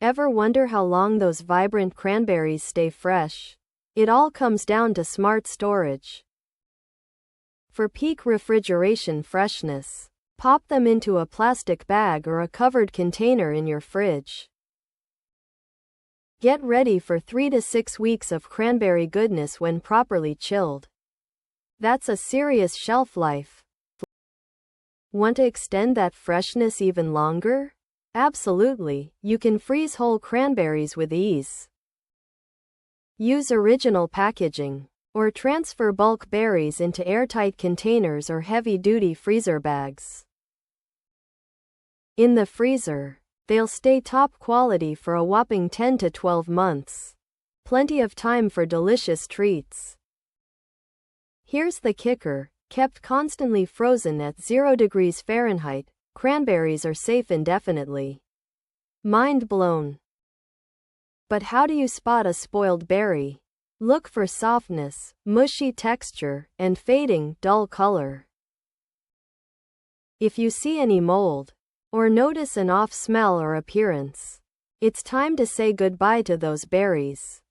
Ever wonder how long those vibrant cranberries stay fresh? It all comes down to smart storage. For peak refrigeration freshness, pop them into a plastic bag or a covered container in your fridge. Get ready for 3 to 6 weeks of cranberry goodness when properly chilled. That's a serious shelf life. Want to extend that freshness even longer? Absolutely, you can freeze whole cranberries with ease. Use original packaging, or transfer bulk berries into airtight containers or heavy-duty freezer bags. In the freezer, they'll stay top quality for a whopping 10 to 12 months. Plenty of time for delicious treats. Here's the kicker: kept constantly frozen at 0 degrees Fahrenheit, cranberries are safe indefinitely. Mind blown. But how do you spot a spoiled berry? Look for softness, mushy texture, and fading, dull color. If you see any mold, or notice an off smell or appearance, it's time to say goodbye to those berries.